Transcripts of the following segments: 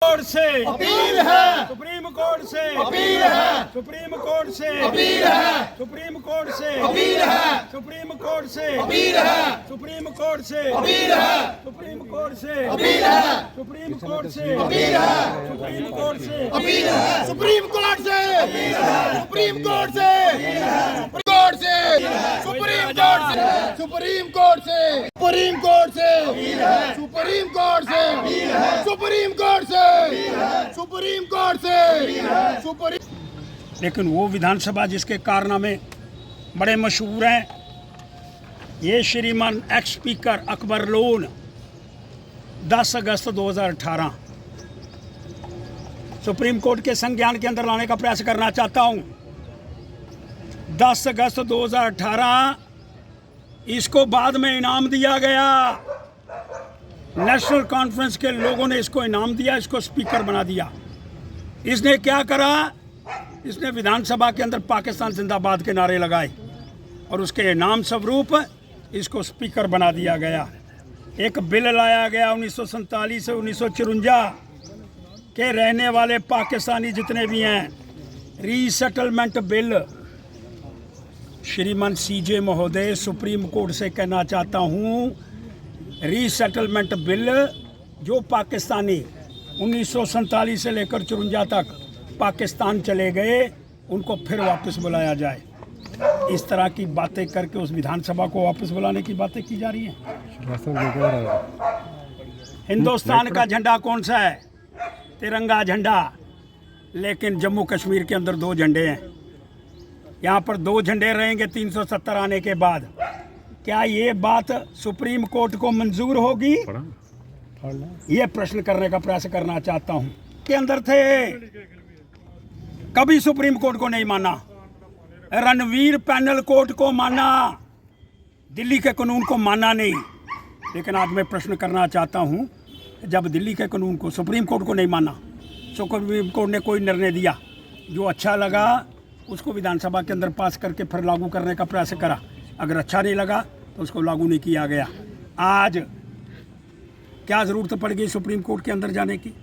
Court से appeal है, supreme court से अपील है, सुप्रीम कोर्ट से अपील है, सुप्रीम कोर्ट से अपील है, सुप्रीम कोर्ट से अपील है, सुप्रीम कोर्ट से अपील है, सुप्रीम कोर्ट से अपील है, सुप्रीम कोर्ट से अपील है, सुप्रीम कोर्ट से अपील है, सुप्रीम कोर्ट से, सुप्रीम कोर्ट से, कोर्ट से, सुप्रीम कोर्ट से, सुप्रीम कोर्ट से, सुप्रीम कोर्ट से, सुप्रीम कोर्ट से, सुप्रीम कोर्ट से, सुप्रीम कोर्ट से, सुप्रीम। लेकिन वो विधानसभा जिसके कारनामे बड़े मशहूर हैं, ये श्रीमान एक्स स्पीकर अकबर लोन 10 अगस्त 2018 सुप्रीम कोर्ट के संज्ञान के अंदर लाने का प्रयास करना चाहता हूं। 10 अगस्त 2018 इसको बाद में इनाम दिया गया। नेशनल कॉन्फ्रेंस के लोगों ने इसको इनाम दिया, इसको स्पीकर बना दिया। इसने क्या करा, इसने विधानसभा के अंदर पाकिस्तान जिंदाबाद के नारे लगाए और उसके इनाम स्वरूप इसको स्पीकर बना दिया गया। एक बिल लाया गया 1947 से 1954 के रहने वाले पाकिस्तानी जितने भी हैं, रीसेटलमेंट बिल। श्रीमान सीजे महोदय, सुप्रीम कोर्ट से कहना चाहता हूं, रीसेटलमेंट बिल जो पाकिस्तानी 1947 से लेकर 54 तक पाकिस्तान चले गए, उनको फिर वापस बुलाया जाए। इस तरह की बातें करके उस विधानसभा को वापस बुलाने की बातें की जा रही हैं। हिंदुस्तान का झंडा कौन सा है? तिरंगा झंडा। लेकिन जम्मू कश्मीर के अंदर 2 झंडे हैं। यहाँ पर 2 झंडे रहेंगे 370 आने के बाद। क्या ये बात सुप्रीम कोर्ट को मंजूर होगी? ये प्रश्न करने का प्रयास करना चाहता हूँ। के अंदर थे, कभी सुप्रीम कोर्ट को नहीं माना, रणवीर पैनल कोर्ट को माना, दिल्ली के कानून को माना नहीं। लेकिन आज मैं प्रश्न करना चाहता हूं, जब दिल्ली के कानून को, सुप्रीम कोर्ट को नहीं माना, सुप्रीम कोर्ट ने कोई निर्णय दिया, जो अच्छा लगा उसको विधानसभा के अंदर पास करके फिर लागू करने का प्रयास करा। अगर अच्छा नहीं लगा तो उसको लागू नहीं किया गया। आज क्या ज़रूरत पड़ गई सुप्रीम कोर्ट के अंदर जाने की,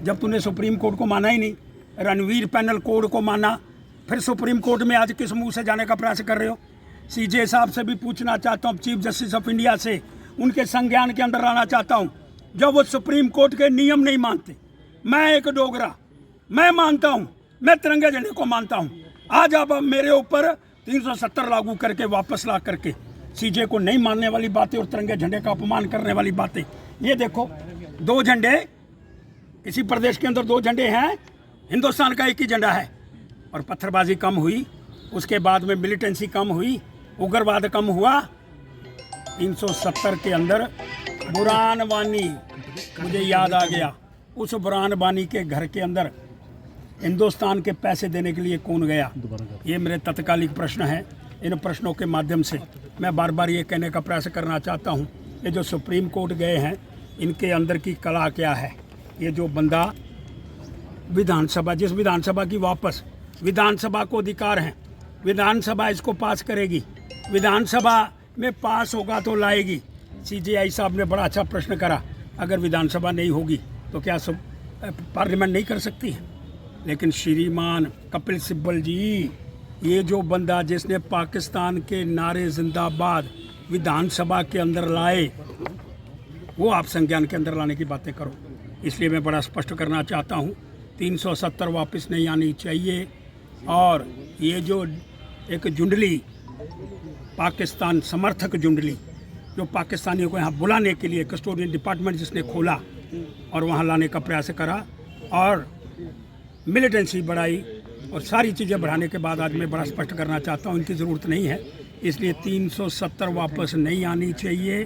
जब तूने सुप्रीम कोर्ट को माना ही नहीं, रणवीर पैनल कोर्ट को माना, फिर सुप्रीम कोर्ट में आज किस मुंह से जाने का प्रयास कर रहे हो? सीजे साहब से भी पूछना चाहता हूँ, चीफ जस्टिस ऑफ इंडिया से, उनके संज्ञान के अंदर लाना चाहता हूँ। जब वो सुप्रीम कोर्ट के नियम नहीं मानते, मैं एक डोगरा, मैं मानता हूँ, मैं तिरंगे झंडे को मानता हूँ। आज आप मेरे ऊपर 370 लागू करके वापस ला करके सीजे को नहीं मानने वाली बातें और तिरंगे झंडे का अपमान करने वाली बातें। ये देखो, 2 झंडे, किसी प्रदेश के अंदर 2 झंडे हैं, हिंदुस्तान का एक ही झंडा है। और पत्थरबाजी कम हुई, उसके बाद में मिलिटेंसी कम हुई, उग्रवाद कम हुआ। 370 के अंदर बुरहान वानी, मुझे याद आ गया, उस बुरहान वानी के घर के अंदर हिंदुस्तान के पैसे देने के लिए कौन गया? ये मेरे तत्कालिक प्रश्न हैं। इन प्रश्नों के माध्यम से मैं बार बार ये कहने का प्रयास करना चाहता हूँ, ये जो सुप्रीम कोर्ट गए हैं, इनके अंदर की कला क्या है? ये जो बंदा विधानसभा, जिस विधानसभा की वापस, विधानसभा को अधिकार है, विधानसभा इसको पास करेगी, विधानसभा में पास होगा तो लाएगी। सीजेआई साहब ने बड़ा अच्छा प्रश्न करा, अगर विधानसभा नहीं होगी तो क्या पार्लियामेंट नहीं कर सकती है? लेकिन श्रीमान कपिल सिब्बल जी, ये जो बंदा जिसने पाकिस्तान के नारे जिंदाबाद विधानसभा के अंदर लाए, वो आप संज्ञान के अंदर लाने की बातें करो। इसलिए मैं बड़ा स्पष्ट करना चाहता हूँ, 370 वापस नहीं आनी चाहिए। और ये जो एक जुंडली, पाकिस्तान समर्थक जुंडली, जो पाकिस्तानियों को यहाँ बुलाने के लिए कस्टोडियन डिपार्टमेंट जिसने खोला और वहाँ लाने का प्रयास करा और मिलिटेंसी बढ़ाई और सारी चीज़ें बढ़ाने के बाद आज मैं बड़ा स्पष्ट करना चाहता हूँ, इनकी ज़रूरत नहीं है। इसलिए 370 वापस नहीं आनी चाहिए।